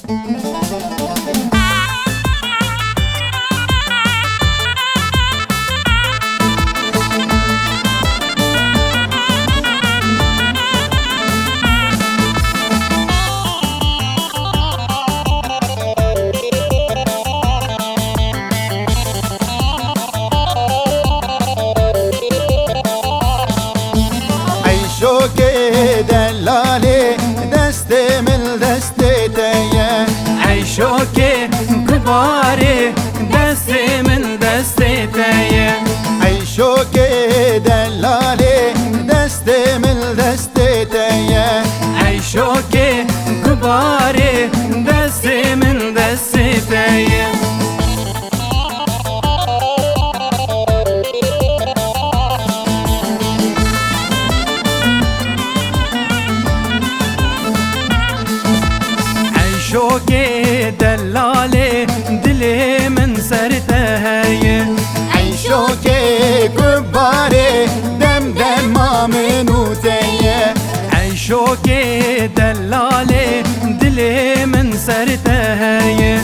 عيشوكي دلالي دستي من دستي تايا، عيشوكي كباري دستي من دستي تايا، عيشوكي دلالي دستي من دستي تايا، عيشوكي كباري دستي من دستي تايا. عيشوكي دلالي دلي من سرتهاي، عيشوكي كباري دم دم ما منو تايا، عيشوكي دلالي دلي من سرتهاي،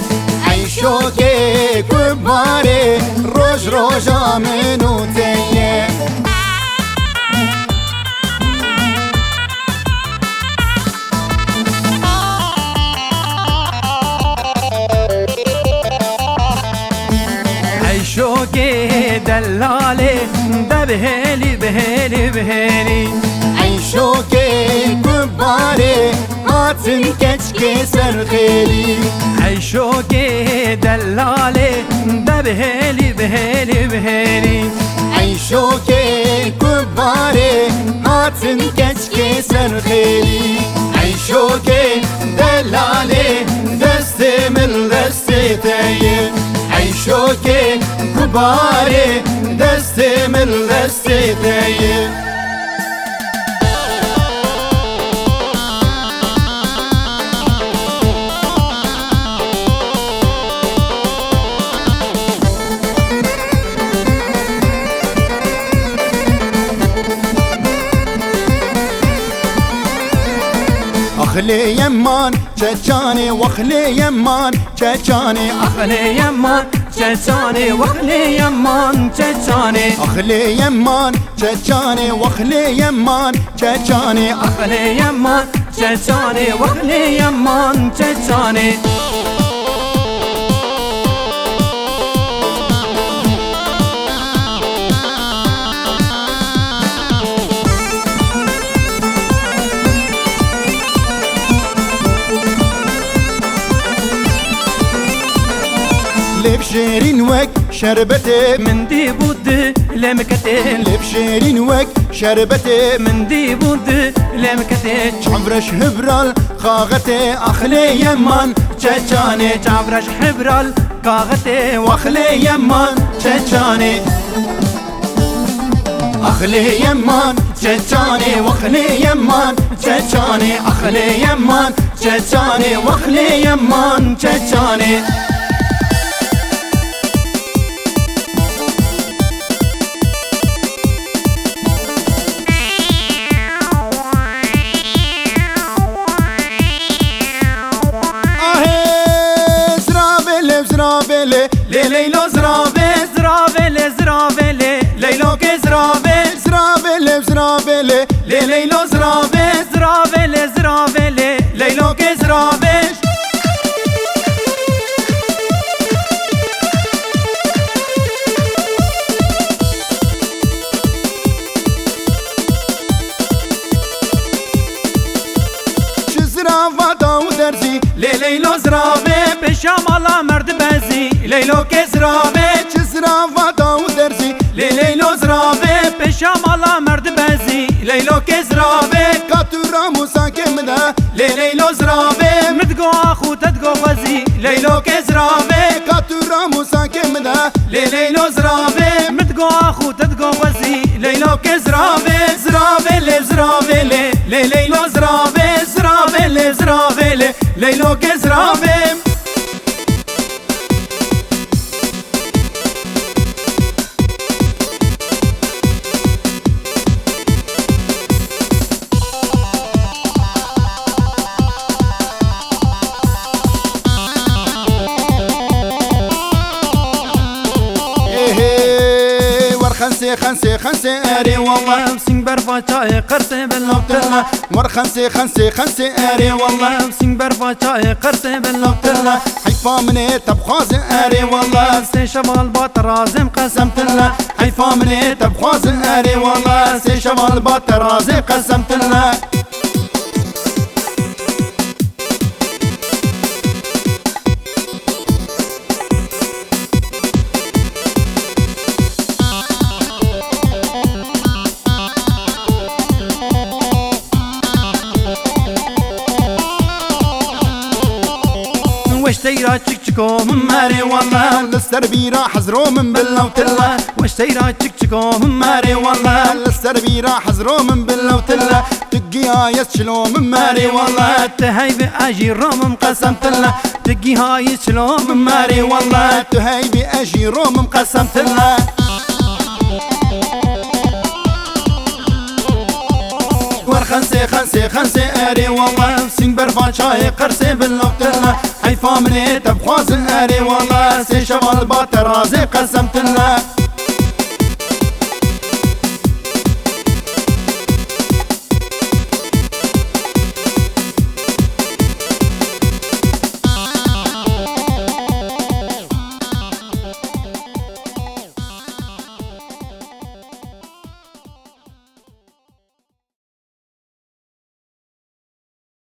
عيشوكي كباري روج روجا منو تايا. عيشوكي دلالي ده بهالي بهالي بهالي، عيشوكي كباري هاتن كشكي سرخيلي، عيشوكي دلالي ده بهالي بهالي بهالي، عيشوكي كباري هاتن كشكي سرخيلي، عيشوكي دلالي دستي من دستي تايا، عيشوكي كباري دستي من دستي تايا. اخلي يمان تشاني واخلي يمان تشاني، اخلي يمان تشاني واخلي يمان تشاني، اخلي يمان تشاني واخلي يمان تشاني، اخلي يمان تشاني واخلي يمان تشاني. لبشيرين وك شربتي من دي بود لمكتين، لبشيرين وك شربتي من دي بود لمكتين، عبرش هبرال خاغتي اخلي يمان تشاني، عبرش حبرال كاغتي واخلي يمان تشاني، اخلي يمان تشاني واخلي يمان تشاني، اخلي يمان تشاني واخلي يمان تشاني. زرافيلي ليلو زرافيل زرافيل زرافيل ليلو كزرافيل زرافيل زرافيل ليلو زرافيل زرافيل زرافيل ليلو كزرافيل. شزرافة ودرزي ليلو زرافيل بشامالا مرد بزي ليلو كزرافيل شزرافة ودرزي ليلو زرافيل بشامالا مرد بزي ليلو كزرافيل كاتورا مساكن ده ليلو زرافيل متقو اخو تتقو غزي ليلو كزرافيل كاتورا مساكن ده ليلو زرافيل متقو اخو تتقو غزي ليلو كزرافيل زرافيل زرافيل ليلو زرافيل زرافيل زرافيل ليلو كزرافيل. خنسي خنسي اري والله سنگ برفا چای قرصه بلوتلا ور خنسي خنسي خنسي اري والله سنگ برفا چای قرصه بلوتلا حيفا مني تبخواز اري والله سه شوال با ترازم قسمت الله حيفا مني تبخواز اري والله سي شمال باترازي قسمت الله وشتيرا تشك تشكو من ماري والله للسر بيرا حزرو من بلوتلا وشتيرا تشك تشكو من ماري والله للسر بيرا حزرو من بلوتلا تقيها يسشلو من ماري والله تهي بأجي روم قسمت الله تقيها يسلو من ماري والله تهي بأجي روم قسمت الله ور خنسي خنسي خنسي اري والله سنگ برفا چای قرصي بلوتلا حيفا مني تبخواز اري والله سي شمال باترازي قسمت الله